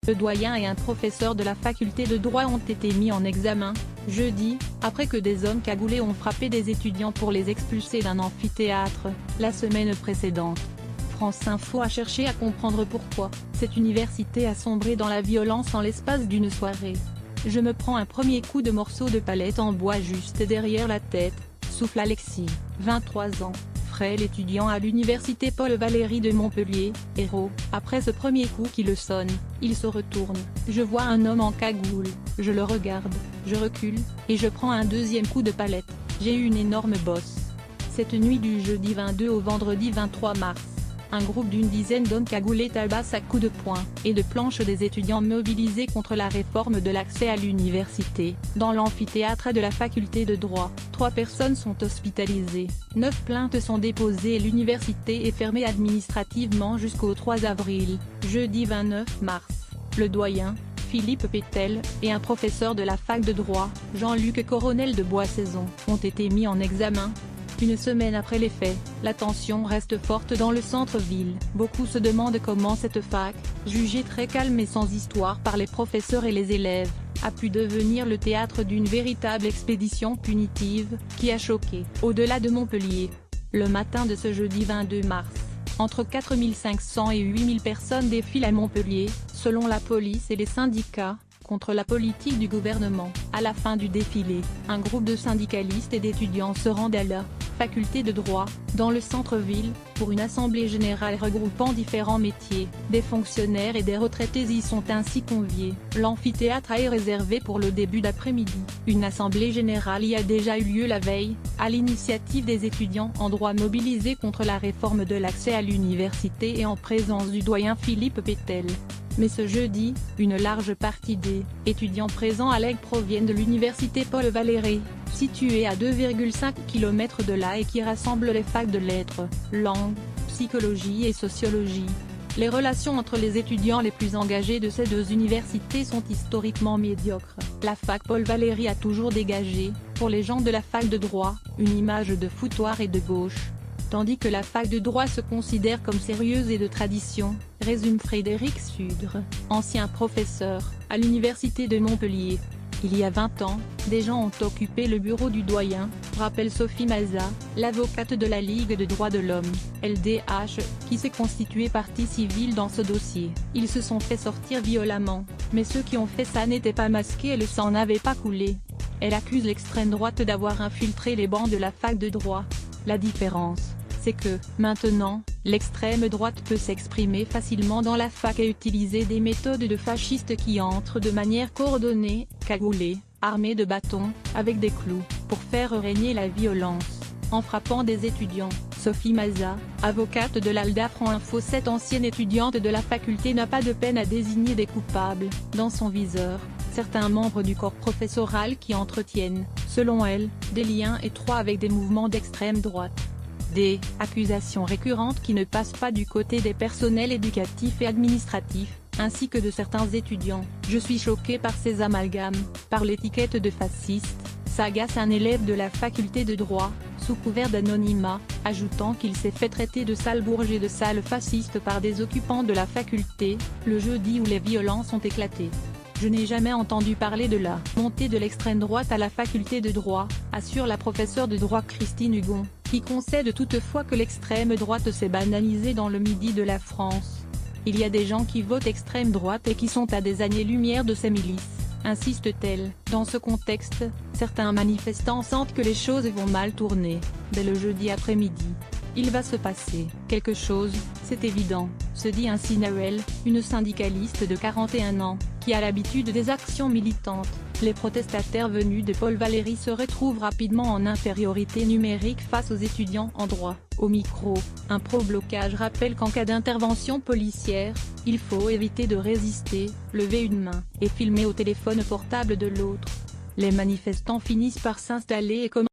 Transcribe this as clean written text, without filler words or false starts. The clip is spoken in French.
Le doyen et un professeur de la faculté de droit ont été mis en examen, jeudi, après que des hommes cagoulés ont frappé des étudiants pour les expulser d'un amphithéâtre, la semaine précédente. France Info a cherché à comprendre pourquoi cette université a sombré dans la violence en l'espace d'une soirée. Je me prends un premier coup de morceau de palette en bois juste derrière la tête, souffle Alexis, 23 ans, frêle étudiant à l'université Paul Valéry de Montpellier, héros. Après ce premier coup qui le sonne, il se retourne, je vois un homme en cagoule, je le regarde, je recule, et je prends un deuxième coup de palette, j'ai eu une énorme bosse. Cette nuit du jeudi 22 au vendredi 23 mars. Un groupe d'une dizaine d'hommes cagoulés tabasse à coups de poing et de planches des étudiants mobilisés contre la réforme de l'accès à l'université. Dans l'amphithéâtre de la faculté de droit, 3 personnes sont hospitalisées, 9 plaintes sont déposées et l'université est fermée administrativement jusqu'au 3 avril, jeudi 29 mars. Le doyen, Philippe Pétel, et un professeur de la fac de droit, Jean-Luc Coronel de Boissaison, ont été mis en examen. Une semaine après les faits, la tension reste forte dans le centre-ville. Beaucoup se demandent comment cette fac, jugée très calme et sans histoire par les professeurs et les élèves, a pu devenir le théâtre d'une véritable expédition punitive, qui a choqué, au-delà de Montpellier. Le matin de ce jeudi 22 mars, entre 4500 et 8000 personnes défilent à Montpellier, selon la police et les syndicats, contre la politique du gouvernement. À la fin du défilé, un groupe de syndicalistes et d'étudiants se rendent à la faculté de droit, dans le centre-ville, pour une assemblée générale regroupant différents métiers. Des fonctionnaires et des retraités y sont ainsi conviés. L'amphithéâtre est réservé pour le début d'après-midi. Une assemblée générale y a déjà eu lieu la veille, à l'initiative des étudiants en droit mobilisés contre la réforme de l'accès à l'université et en présence du doyen Philippe Pétel. Mais ce jeudi, une large partie des étudiants présents à l'EG proviennent de l'université Paul Valéry, située à 2,5 km de là et qui rassemble les facs de lettres, langues, psychologie et sociologie. Les relations entre les étudiants les plus engagés de ces deux universités sont historiquement médiocres. La fac Paul Valéry a toujours dégagé, pour les gens de la fac de droit, une image de foutoir et de gauche, tandis que la fac de droit se considère comme sérieuse et de tradition, résume Frédéric Sudre, ancien professeur, à l'université de Montpellier. Il y a 20 ans, des gens ont occupé le bureau du doyen, rappelle Sophie Maza, l'avocate de la Ligue de droits de l'homme, LDH, qui s'est constituée partie civile dans ce dossier. Ils se sont fait sortir violemment, mais ceux qui ont fait ça n'étaient pas masqués et le sang n'avait pas coulé. Elle accuse l'extrême droite d'avoir infiltré les bancs de la fac de droit. La différence, c'est que, maintenant, l'extrême droite peut s'exprimer facilement dans la fac et utiliser des méthodes de fascistes qui entrent de manière coordonnée, cagoulés, armés de bâtons, avec des clous, pour faire régner la violence, en frappant des étudiants. Sophie Maza, avocate de l'ALDA Info. Cette ancienne étudiante de la faculté n'a pas de peine à désigner des coupables, dans son viseur, certains membres du corps professoral qui entretiennent, selon elle, des liens étroits avec des mouvements d'extrême droite. Des accusations récurrentes qui ne passent pas du côté des personnels éducatifs et administratifs, ainsi que de certains étudiants. Je suis choqué par ces amalgames, par l'étiquette de fasciste, s'agace un élève de la faculté de droit, sous couvert d'anonymat, ajoutant qu'il s'est fait traiter de sale bourge et de sale fasciste par des occupants de la faculté, le jeudi où les violences ont éclaté. Je n'ai jamais entendu parler de la montée de l'extrême droite à la faculté de droit, assure la professeure de droit Christine Hugon, qui concède toutefois que l'extrême droite s'est banalisée dans le midi de la France. Il y a des gens qui votent extrême droite et qui sont à des années-lumière de ces milices, insiste-t-elle. Dans ce contexte, certains manifestants sentent que les choses vont mal tourner. Dès le jeudi après-midi, il va se passer quelque chose, c'est évident, se dit ainsi Nawel, une syndicaliste de 41 ans, qui a l'habitude des actions militantes. Les protestataires venus de Paul Valéry se retrouvent rapidement en infériorité numérique face aux étudiants en droit. Au micro, un pro-blocage rappelle qu'en cas d'intervention policière, il faut éviter de résister, lever une main, et filmer au téléphone portable de l'autre. Les manifestants finissent par s'installer et commencent